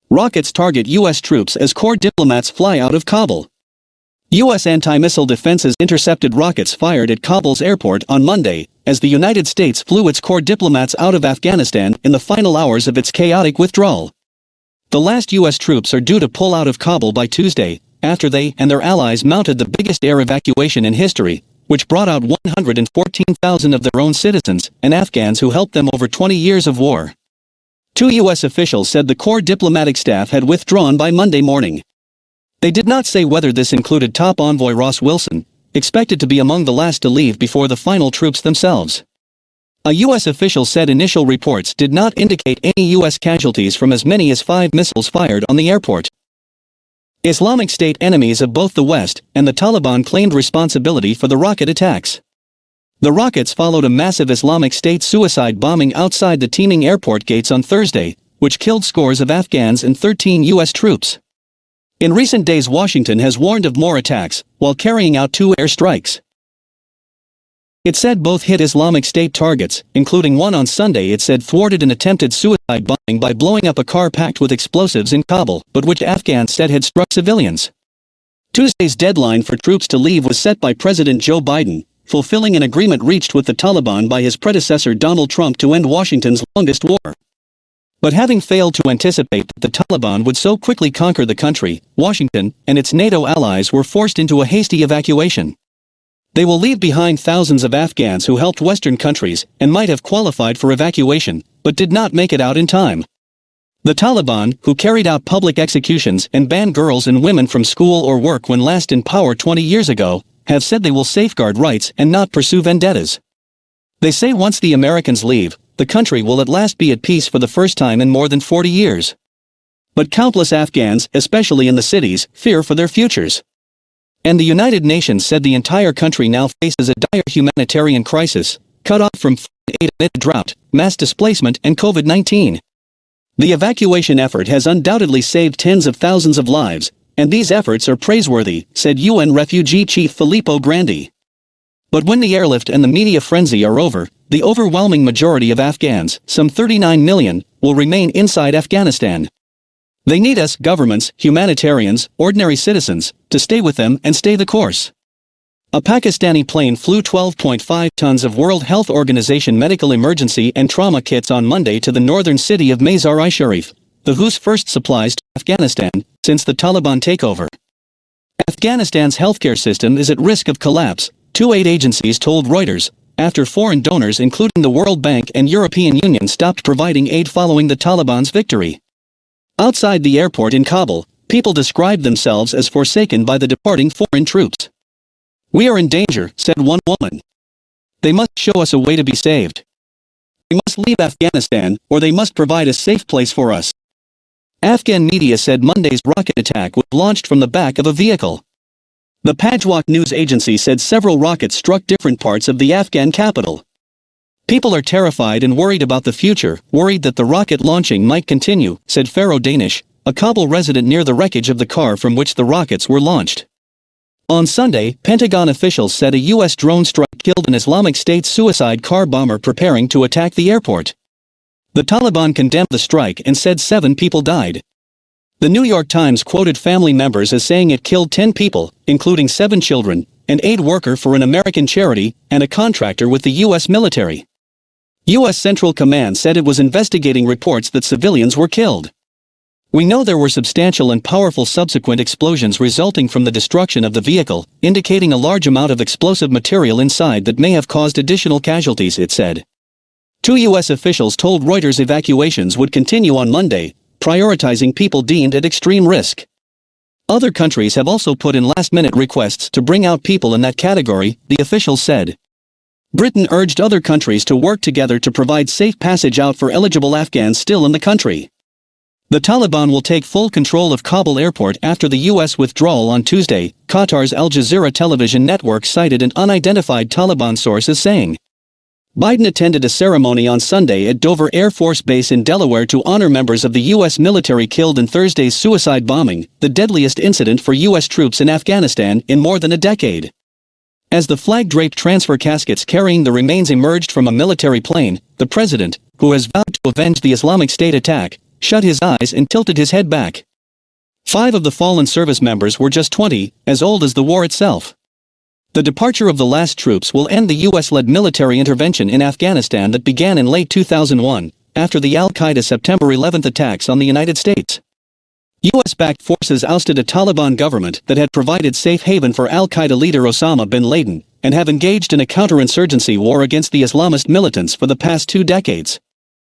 Rockets target U.S. troops as core diplomats fly out of Kabul. U.S. anti-missile defenses intercepted rockets fired at Kabul's airport on Monday, as the United States flew its core diplomats out of Afghanistan in the final hours of its chaotic withdrawal. The last U.S. troops are due to pull out of Kabul by Tuesday, after they and their allies mounted the biggest air evacuation in history, which brought out 114,000 of their own citizens and Afghans who helped them over 20 years of war. 2 U.S. officials said the core diplomatic staff had withdrawn by Monday morning. They did not say whether this included top envoy Ross Wilson, expected to be among the last to leave before the final troops themselves. A U.S. official said initial reports did not indicate any U.S. casualties from as many as 5 missiles fired on the airport. Islamic State enemies of both the West and the Taliban claimed responsibility for the rocket attacks. The rockets followed a massive Islamic State suicide bombing outside the teeming airport gates on Thursday, which killed scores of Afghans and 13 U.S. troops. In recent days, Washington has warned of more attacks, while carrying out 2 airstrikes. It said both hit Islamic State targets, including one on Sunday it said thwarted an attempted suicide bombing by blowing up a car packed with explosives in Kabul, but which Afghans said had struck civilians. Tuesday's deadline for troops to leave was set by President Joe Biden, fulfilling an agreement reached with the Taliban by his predecessor Donald Trump to end Washington's longest war. But having failed to anticipate that the Taliban would so quickly conquer the country, Washington and its NATO allies were forced into a hasty evacuation. They will leave behind thousands of Afghans who helped Western countries and might have qualified for evacuation, but did not make it out in time. The Taliban, who carried out public executions and banned girls and women from school or work when last in power 20 years ago, have said they will safeguard rights and not pursue vendettas. They say once the Americans leave, the country will at last be at peace for the first time in more than 40 years. But countless Afghans, especially in the cities, fear for their futures. And the United Nations said the entire country now faces a dire humanitarian crisis, cut off from food aid amid a drought, mass displacement and COVID-19. The evacuation effort has undoubtedly saved tens of thousands of lives, and these efforts are praiseworthy, said UN Refugee Chief Filippo Grandi. But when the airlift and the media frenzy are over, the overwhelming majority of Afghans, some 39 million, will remain inside Afghanistan. They need us, governments, humanitarians, ordinary citizens, to stay with them and stay the course. A Pakistani plane flew 12.5 tons of World Health Organization medical emergency and trauma kits on Monday to the northern city of Mazar-i-Sharif, the WHO's first supplies to Afghanistan since the Taliban takeover. Afghanistan's healthcare system is at risk of collapse, 2 aid agencies told Reuters, after foreign donors including the World Bank and European Union stopped providing aid following the Taliban's victory. Outside the airport in Kabul, people described themselves as forsaken by the departing foreign troops. "We are in danger," said one woman. "They must show us a way to be saved. We must leave Afghanistan, or they must provide a safe place for us." Afghan media said Monday's rocket attack was launched from the back of a vehicle. The Pajwak news agency said several rockets struck different parts of the Afghan capital. "People are terrified and worried about the future, worried that the rocket launching might continue," said Faro Danish, a Kabul resident near the wreckage of the car from which the rockets were launched. On Sunday, Pentagon officials said a U.S. drone strike killed an Islamic State suicide car bomber preparing to attack the airport. The Taliban condemned the strike and said 7 people died. The New York Times quoted family members as saying it killed 10 people, including 7 children, an aid worker for an American charity, and a contractor with the U.S. military. U.S. Central Command said it was investigating reports that civilians were killed. "We know there were substantial and powerful subsequent explosions resulting from the destruction of the vehicle, indicating a large amount of explosive material inside that may have caused additional casualties," it said. 2 U.S. officials told Reuters evacuations would continue on Monday, prioritizing people deemed at extreme risk. Other countries have also put in last-minute requests to bring out people in that category, the officials said. Britain urged other countries to work together to provide safe passage out for eligible Afghans still in the country. The Taliban will take full control of Kabul airport after the U.S. withdrawal on Tuesday, Qatar's Al Jazeera television network cited an unidentified Taliban source as saying. Biden attended a ceremony on Sunday at Dover Air Force Base in Delaware to honor members of the U.S. military killed in Thursday's suicide bombing, the deadliest incident for U.S. troops in Afghanistan in more than a decade. As the flag-draped transfer caskets carrying the remains emerged from a military plane, the president, who has vowed to avenge the Islamic State attack, shut his eyes and tilted his head back. 5 of the fallen service members were just 20, as old as the war itself. The departure of the last troops will end the US-led military intervention in Afghanistan that began in late 2001, after the Al-Qaeda September 11 attacks on the United States. US-backed forces ousted a Taliban government that had provided safe haven for Al-Qaeda leader Osama bin Laden, and have engaged in a counterinsurgency war against the Islamist militants for the past 2 decades.